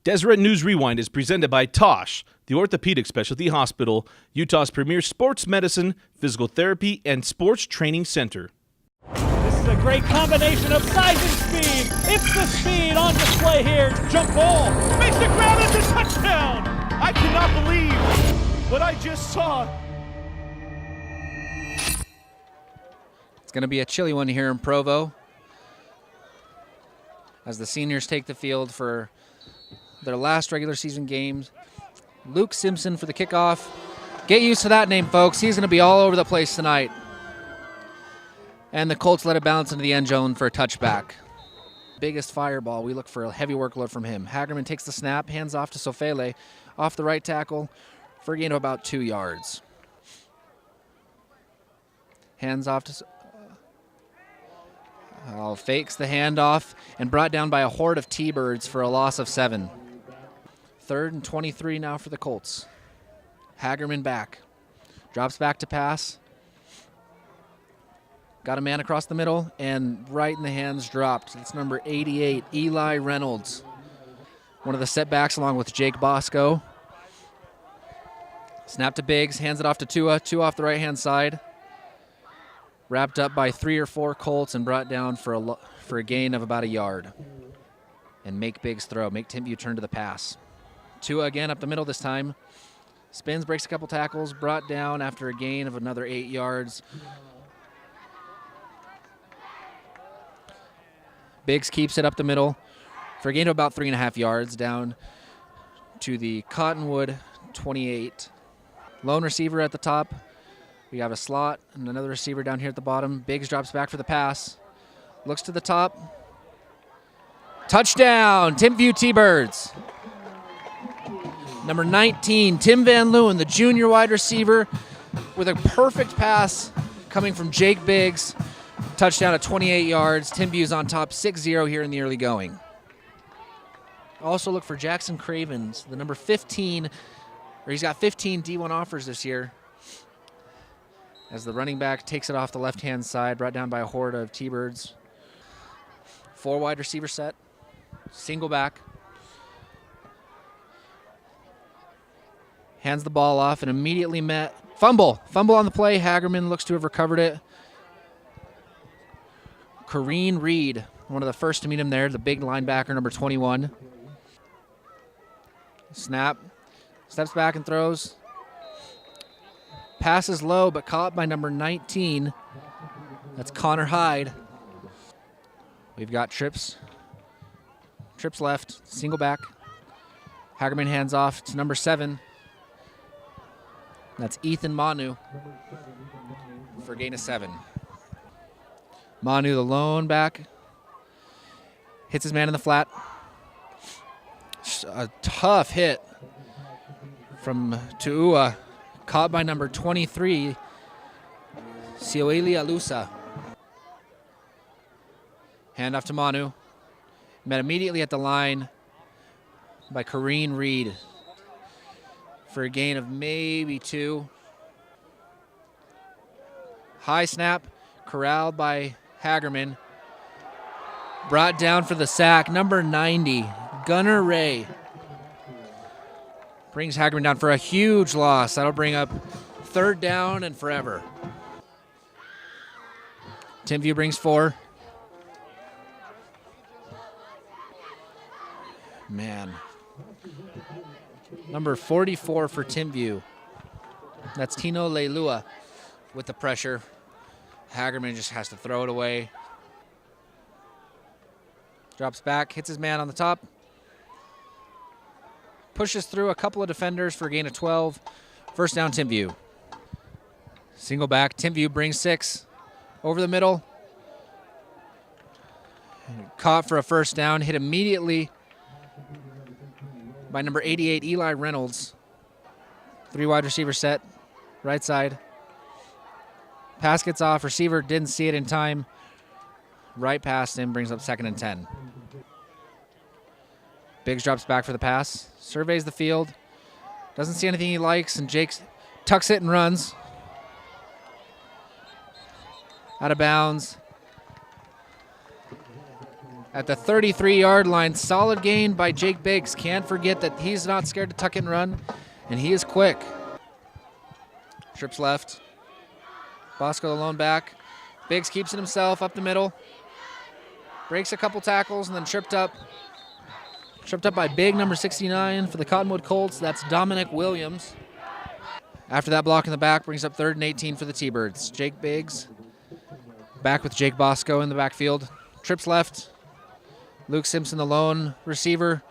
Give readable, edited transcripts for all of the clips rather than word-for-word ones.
Deseret News Rewind is presented by Tosh, the Orthopedic Specialty Hospital, Utah's premier sports medicine, physical therapy, and sports training center. This is a great combination of size and speed. It's the speed on display here. Jump ball. Makes the grab at the touchdown. I cannot believe what I just saw. It's going to be a chilly one here in Provo as the seniors take the field for their last regular season games. Luke Simpson for the kickoff. Get used to that name, folks. He's going to be all over the place tonight. And the Colts let it bounce into the end zone for a touchback. Biggest fireball. We look for a heavy workload from him. Hagerman takes the snap, hands off to Sofele, off the right tackle for a gain of about 2 yards. Hands off to... fakes the handoff and brought down by a horde of T-Birds for a loss of 7. 3rd and 23 now for the Colts. Hagerman back. Drops back to pass. Got a man across the middle and right in the hands dropped. It's number 88, Eli Reynolds. One of the setbacks along with Jake Bosco. Snap to Biggs, hands it off to Tua. Tua off the right-hand side. Wrapped up by 3 or 4 Colts and brought down for a gain of about a yard. And make Biggs throw. Make Timpview turn to the pass. Tua again up the middle this time. Spins, breaks a couple tackles, brought down after a gain of another 8 yards. Biggs keeps it up the middle for a gain of about 3.5 yards down to the Cottonwood 28. Lone receiver at the top. We have a slot and another receiver down here at the bottom. Biggs drops back for the pass. Looks to the top. Touchdown, Timpview T-Birds. Number 19, Tim Van Leeuwen, the junior wide receiver, with a perfect pass coming from Jake Biggs. Touchdown at 28 yards. Timpview's on top 6-0 here in the early going. Also look for Jackson Cravens, the number 15, or he's got 15 D1 offers this year. As the running back takes it off the left-hand side, brought down by a horde of T-Birds. 4 wide receiver set. Single back. Hands the ball off and immediately met. Fumble. Fumble on the play. Hagerman looks to have recovered it. Kareen Reed, one of the first to meet him there, the big linebacker, number 21. Snap. Steps back and throws. Passes low, but caught by number 19. That's Connor Hyde. We've got trips. Trips left. Single back. Hagerman hands off to number 7. That's Ethan Manu for a gain of 7. Manu, the lone back. Hits his man in the flat. A tough hit from Tuua. Caught by number 23, Sioeli Alusa. Hand off to Manu. Met immediately at the line by Kareen Reed for a gain of maybe 2. High snap, corralled by Hagerman. Brought down for the sack, number 90, Gunnar Ray. Brings Hagerman down for a huge loss. That'll bring up 3rd down and forever. Timpview brings 4. Man. Number 44 for Timpview. That's Tino Leilua with the pressure. Hagerman just has to throw it away. Drops back, hits his man on the top. Pushes through a couple of defenders for a gain of 12. First down, Timpview. Single back. Timpview brings 6. Over the middle. Caught for a first down. Hit immediately by number 88, Eli Reynolds. 3 wide receiver set. Right side. Pass gets off. Receiver didn't see it in time. Right past him. Brings up 2nd and 10. Biggs drops back for the pass. Surveys the field. Doesn't see anything he likes, and Jake tucks it and runs. Out of bounds. at the 33-yard line. Solid gain by Jake Biggs. Can't forget that he's not scared to tuck and run, and he is quick. Trips left. Bosco alone back. Biggs keeps it himself up the middle. Breaks a couple tackles and then tripped up. Tripped up by big number 69 for the Cottonwood Colts. That's Dominic Williams. After that block in the back, brings up 3rd and 18 for the T-Birds. Jake Biggs back with Jake Bosco in the backfield. Trips left. Luke Simpson, the lone receiver,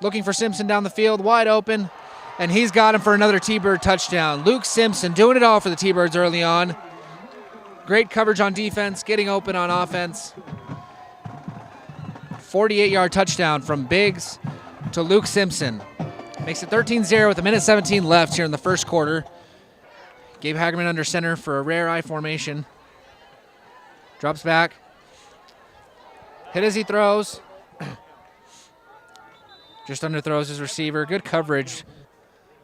looking for Simpson down the field, wide open, and he's got him for another T-Bird touchdown. Luke Simpson doing it all for the T-Birds early on. Great coverage on defense, getting open on offense. 48-yard touchdown from Biggs to Luke Simpson. Makes it 13-0 with a minute 17 left here in the first quarter. Gabe Hagerman under center for a rare I formation. Drops back. Hit as he throws. Just underthrows his receiver. Good coverage.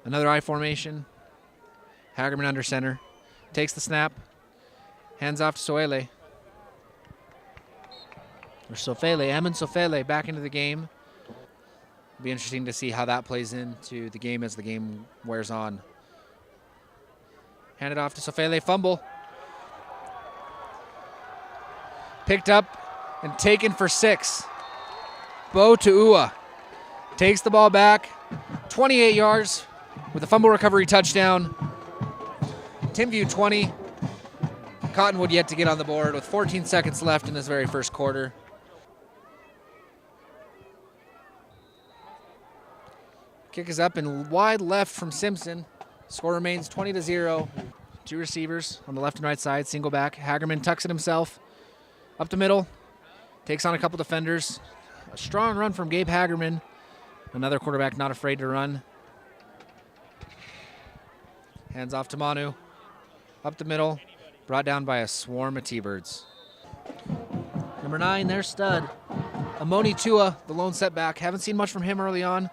Another I formation. Hagerman under center. Takes the snap. Hands off to Soele. Or Sofele. Emin Sofele back into the game. It'll be interesting to see how that plays into the game as the game wears on. Hand it off to Sofele. Fumble. Picked up and taken for 6. Bo Tu'ua takes the ball back. 28 yards with a fumble recovery touchdown. Timpview 20. Cottonwood yet to get on the board with 14 seconds left in this very first quarter. Kick is up and wide left from Simpson. Score remains 20-0. 2 receivers on the left and right side. Single back. Hagerman tucks it himself. Up the middle. Takes on a couple defenders. A strong run from Gabe Hagerman. Another quarterback not afraid to run. Hands off to Manu. Up the middle. Brought down by a swarm of T-Birds. Number 9, their stud. Amoni Tua, the lone setback. Haven't seen much from him early on.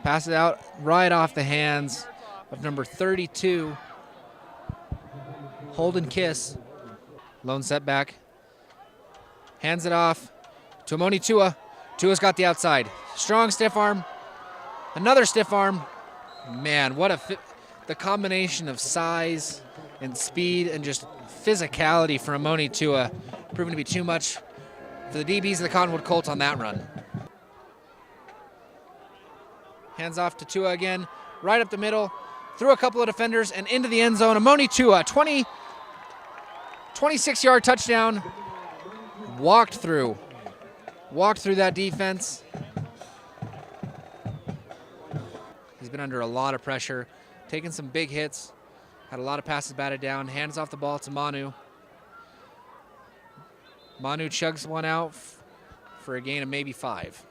Passes out right off the hands of number 32. Holden Kiss. Lone setback. Hands it off to Amoni Tua. Tua's got the outside. Strong stiff arm. Another stiff arm. Man, what a the combination of size and speed and just physicality for Amoni Tua proving to be too much for the DBs of the Cottonwood Colts on that run. Hands off to Tua again, right up the middle, through a couple of defenders and into the end zone. Amoni Tua, 26-yard touchdown. Walked through that defense. He's been under a lot of pressure, taken some big hits, had a lot of passes batted down. Hands off the ball to Manu. Manu chugs one out for a gain of maybe 5.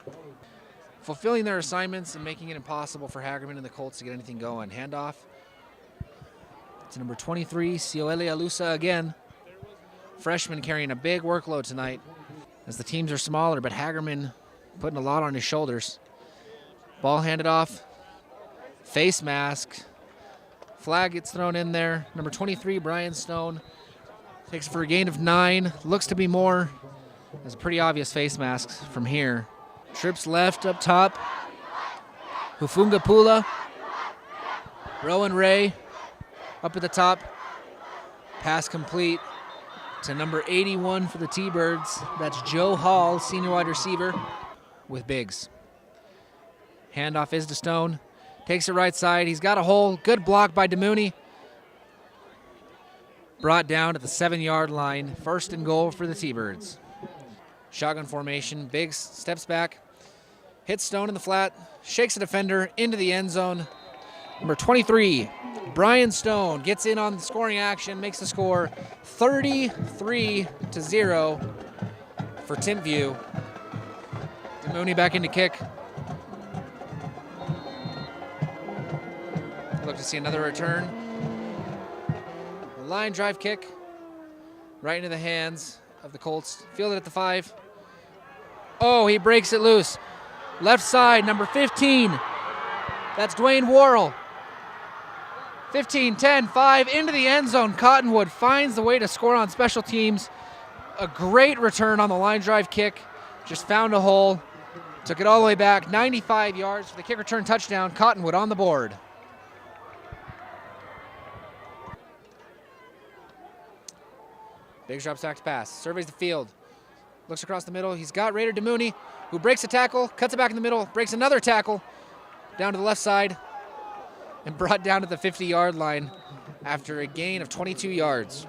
Fulfilling their assignments and making it impossible for Hagerman and the Colts to get anything going. Handoff to number 23, Sioele Alusa again. Freshman carrying a big workload tonight as the teams are smaller, but Hagerman putting a lot on his shoulders. Ball handed off. Face mask. Flag gets thrown in there. Number 23, Brian Stone, takes it for a gain of 9. Looks to be more. There's a pretty obvious face mask from here. Trips left up top. Hufunga Pula. Rowan Ray up at the top. Pass complete to number 81 for the T-Birds. That's Joe Hall, senior wide receiver, with Biggs. Handoff is to Stone. Takes it right side. He's got a hole. Good block by DeMooney. Brought down at the 7-yard line. 1st and goal for the T-Birds. Shotgun formation. Biggs steps back. Hits Stone in the flat. Shakes a defender into the end zone. Number 23, Brian Stone, gets in on the scoring action. Makes the score 33-0 for Timpview. DeMooney back into kick. Look to see another return. Line drive kick. Right into the hands of the Colts. Fielded at the 5. Oh, he breaks it loose. Left side, number 15. That's Dwayne Worrell. 15, 10, 5 into the end zone. Cottonwood finds the way to score on special teams. A great return on the line drive kick Just found a hole, took it all the way back, 95 yards for the kick return touchdown. Cottonwood on the board. Biggs drops back to pass, surveys the field, looks across the middle. He's got Raider DeMooney, who breaks a tackle, cuts it back in the middle, breaks another tackle down to the left side, and brought down to the 50-yard line after a gain of 22 yards.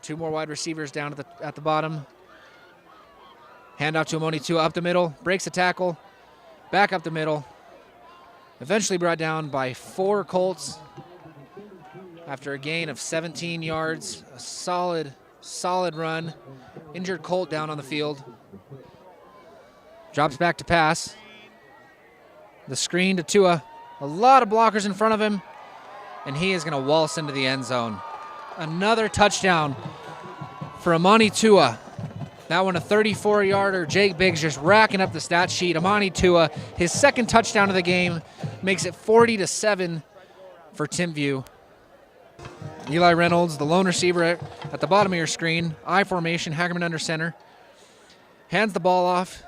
Two more wide receivers down at the bottom. Handoff to Amoni Tua up the middle, breaks a tackle, back up the middle. Eventually brought down by 4 Colts after a gain of 17 yards. A solid run. Injured Colt down on the field. Drops back to pass. The screen to Tua. A lot of blockers in front of him, and he is going to waltz into the end zone. Another touchdown for Amani Tua. That one a 34-yarder. Jake Biggs just racking up the stat sheet. Amani Tua, his second touchdown of the game, makes it 40-7 for Timpview. Eli Reynolds, the lone receiver at the bottom of your screen. I formation, Hagerman under center. Hands the ball off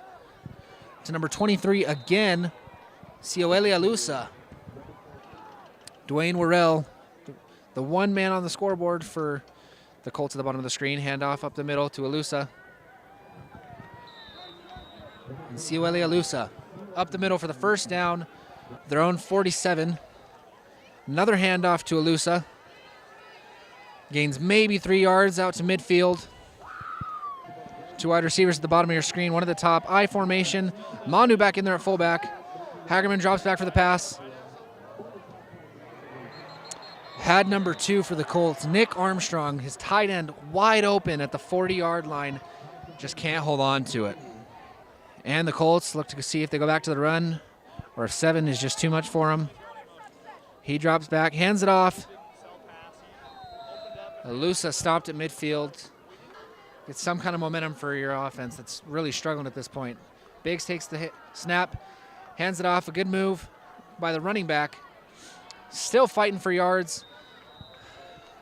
to number 23 again, Sioeli Alusa. Dwayne Worrell, the one man on the scoreboard for the Colts at the bottom of the screen. Handoff up the middle to Alusa. And Sioeli Alusa up the middle for the first down, their own 47. Another handoff to Alusa. Gains maybe 3 yards out to midfield. 2 wide receivers at the bottom of your screen, one at the top. I formation. Manu back in there at fullback. Hagerman drops back for the pass. Had number 2 for the Colts, Nick Armstrong, his tight end wide open at the 40-yard line. Just can't hold on to it. And the Colts look to see if they go back to the run or if 7 is just too much for him. He drops back, hands it off. Alusa stopped at midfield. Get some kind of momentum for your offense that's really struggling at this point. Biggs takes the snap, hands it off. A good move by the running back. Still fighting for yards.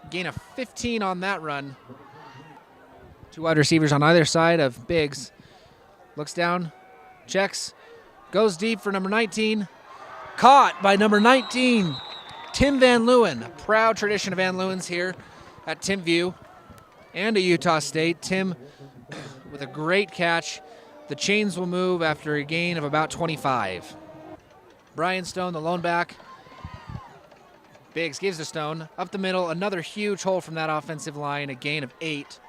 Gain of 15 on that run. 2 wide receivers on either side of Biggs. Looks down, checks, goes deep for number 19. Caught by number 19, Tim Van Leeuwen. A proud tradition of Van Leeuwen's here at Timpview and at Utah State. Tim with a great catch. The chains will move after a gain of about 25. Brian Stone, the lone back. Biggs gives to Stone. Up the middle, another huge hole from that offensive line, a gain of 8.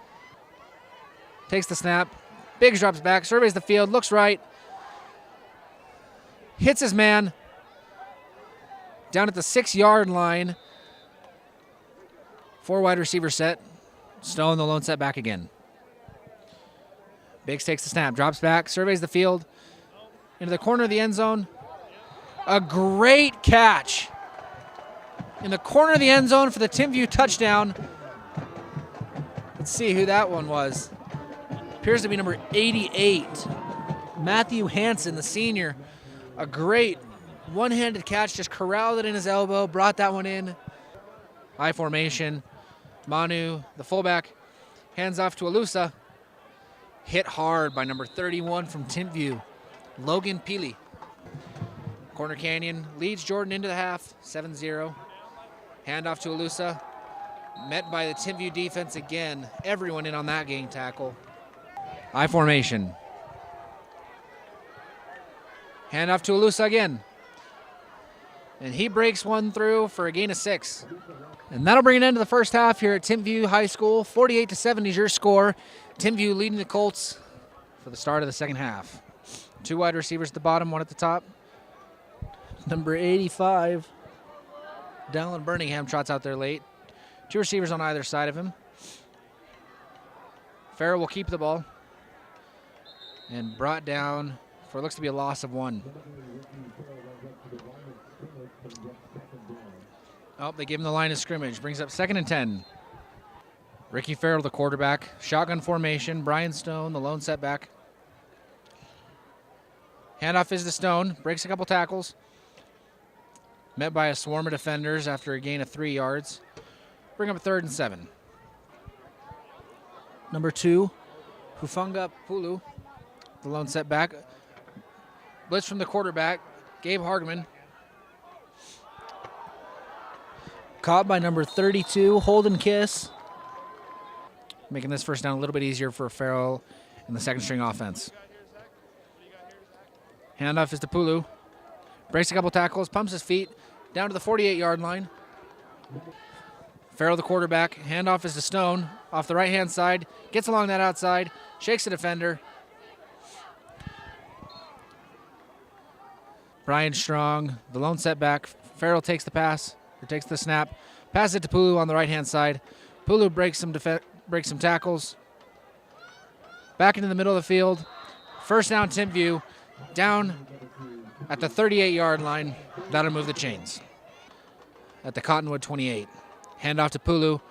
Takes the snap. Biggs drops back, surveys the field, looks right. Hits his man. Down at the 6-yard line. 4 wide receiver set. Stone, the lone set back again. Biggs takes the snap, drops back, surveys the field. Into the corner of the end zone. A great catch. In the corner of the end zone for the Timpview touchdown. Let's see who that one was. Appears to be number 88. Matthew Hansen, the senior. A great one-handed catch, just corralled it in his elbow, brought that one in. I formation. Manu, the fullback, hands off to Alusa. Hit hard by number 31 from Timpview, Logan Peely. Corner Canyon leads Jordan into the half, 7-0. Handoff to Alusa. Met by the Timpview defense again. Everyone in on that gang tackle. I formation. Handoff to Alusa again. And he breaks one through for a gain of 6. And that'll bring an end to the first half here at Timpview High School. 48-7 is your score. Timpview leading the Colts for the start of the second half. 2 wide receivers at the bottom, 1 at the top. Number 85, Dallin Birmingham, trots out there late. 2 receivers on either side of him. Farrell will keep the ball. And brought down for what looks to be a loss of 1. Oh, they give him the line of scrimmage. Brings up 2nd and 10. Ricky Farrell, the quarterback. Shotgun formation. Brian Stone, the lone setback. Handoff is to Stone. Breaks a couple tackles. Met by a swarm of defenders after a gain of 3 yards. Bring up a 3rd and 7. Number 2, Hufunga Pulu, The lone setback. Blitz from the quarterback, Gabe Hargman. Caught by number 32, Holden Kiss. Making this first down a little bit easier for Farrell in the second string offense. Handoff is to Pulu. Breaks a couple tackles, pumps his feet down to the 48-yard line. Farrell, the quarterback. Handoff is to Stone off the right-hand side. Gets along that outside. Shakes the defender. Brian Strong, the lone setback. Farrell takes the pass, or takes the snap. Passes it to Pulu on the right-hand side. Pulu breaks some tackles. Back into the middle of the field. First down, Timpview. Down at the 38-yard line. That'll move the chains. At the Cottonwood 28. Handoff to Pulu.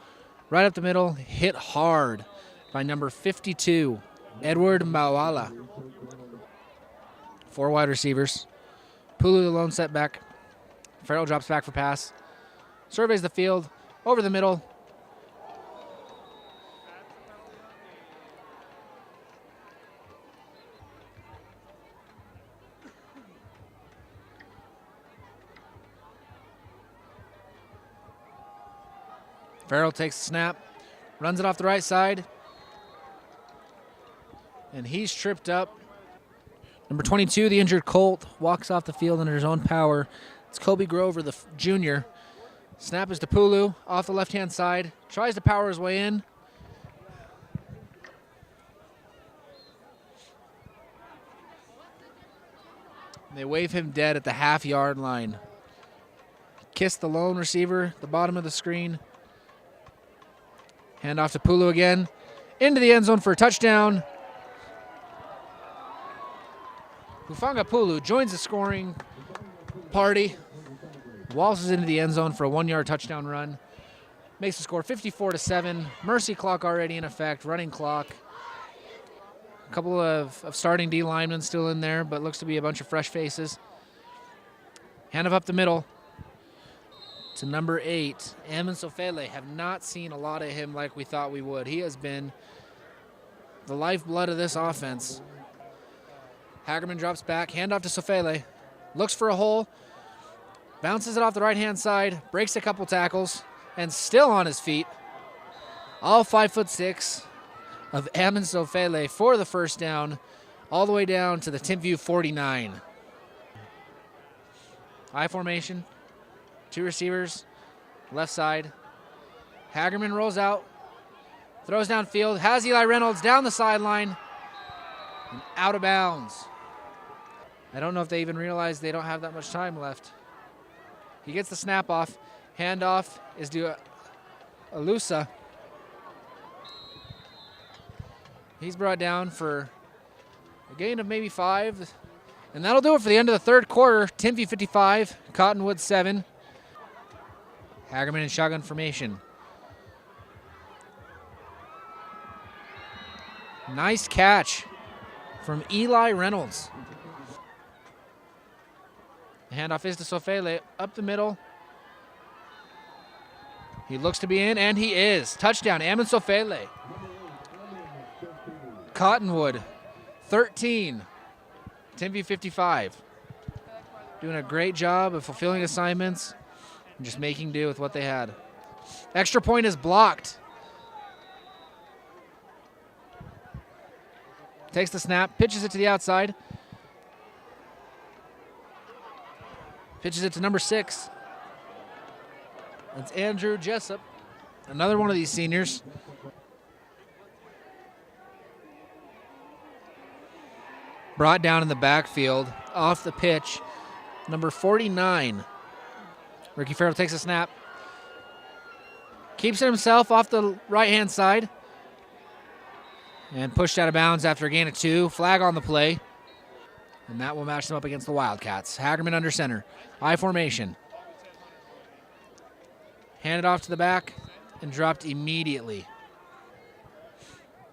Right up the middle. Hit hard by number 52, Edward Mawala. 4 wide receivers. Pulu, the lone setback. Farrell drops back for pass. Surveys the field. Over the middle. Farrell takes the snap, runs it off the right side, and he's tripped up. Number 22, the injured Colt, walks off the field under his own power. It's Kobe Grover, the junior. Snap is to Pulu, off the left-hand side, tries to power his way in. They wave him dead at the half-yard line. Kiss the lone receiver, the bottom of the screen. Hand off to Pulu again. Into the end zone for a touchdown. Hufanga Pulu joins the scoring party. Waltzes into the end zone for a 1-yard touchdown run. Makes the score 54-7. Mercy clock already in effect. Running clock. A couple of starting D linemen still in there, but looks to be a bunch of fresh faces. Hand up the middle to number 8, Amin Sofele. Have not seen a lot of him like we thought we would. He has been the lifeblood of this offense. Hagerman drops back, handoff to Sofele. Looks for a hole, bounces it off the right-hand side, breaks a couple tackles, and still on his feet. All 5'6" of Amin Sofele for the first down, all the way down to the Timpview 49. I formation. 2 receivers, left side. Hagerman rolls out, throws downfield, has Eli Reynolds down the sideline, and out of bounds. I don't know if they even realize they don't have that much time left. He gets the snap off. Handoff is to Alusa. He's brought down for a gain of maybe 5. And that'll do it for the end of the third quarter. Timpview 55, Cottonwood 7. Hagerman in shotgun formation. Nice catch from Eli Reynolds. The handoff is to Sofele up the middle. He looks to be in, and he is. Touchdown, Amin Sofele. Cottonwood 13, Timpview 55. Doing a great job of fulfilling assignments and just making do with what they had. Extra point is blocked. Takes the snap, pitches it to the outside. Pitches it to number 6. It's Andrew Jessup, another one of these seniors. Brought down in the backfield, off the pitch, number 49. Ricky Farrell takes a snap. Keeps it himself off the right-hand side. And pushed out of bounds after a gain of 2. Flag on the play. And that will match them up against the Wildcats. Hagerman under center. I formation. Handed off to the back and dropped immediately.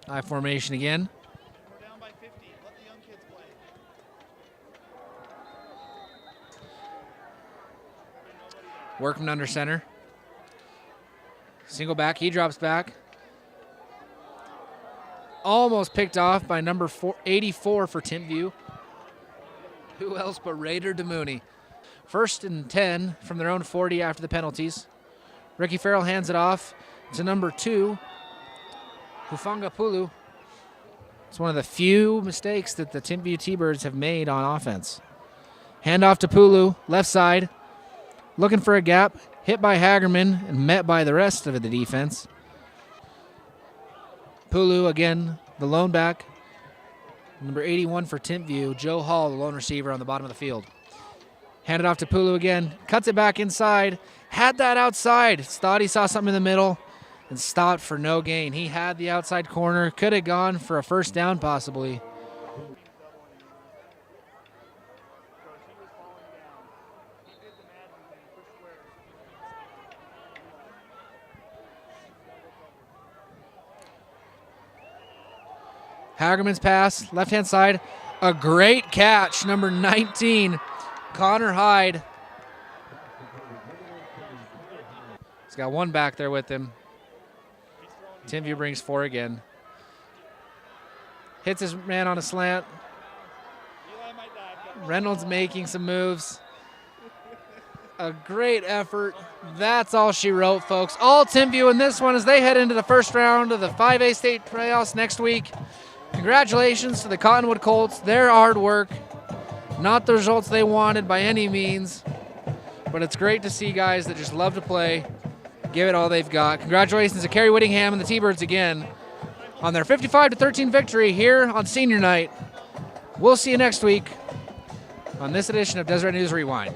I formation again. We're down by 50. Let the young kids play. Workman under center. Single back, he drops back. Almost picked off by number 84 for Timpview. Who else but Raider DeMooney? 1st and 10 from their own 40 after the penalties. Ricky Farrell hands it off to number 2, Hufanga Pulu. It's one of the few mistakes that the Timpview T-Birds have made on offense. Hand off to Pulu, left side. Looking for a gap, hit by Hagerman and met by the rest of the defense. Pulu again, the lone back. Number 81 for Timpview, Joe Hall, the lone receiver on the bottom of the field. Hand it off to Pulu again, cuts it back inside. Had that outside, thought he saw something in the middle and stopped for no gain. He had the outside corner, could have gone for a first down possibly. Hagerman's pass, left-hand side, a great catch, number 19, Connor Hyde. He's got one back there with him. Timpview brings 4 again. Hits his man on a slant. Reynolds making some moves. A great effort. That's all she wrote, folks. All Timpview in this one as they head into the first round of the 5A state playoffs next week. Congratulations to the Cottonwood Colts. Their hard work. Not the results they wanted by any means. But it's great to see guys that just love to play, give it all they've got. Congratulations to Kerry Whittingham and the T-Birds again on their 55-13 victory here on senior night. We'll see you next week on this edition of Deseret News Rewind.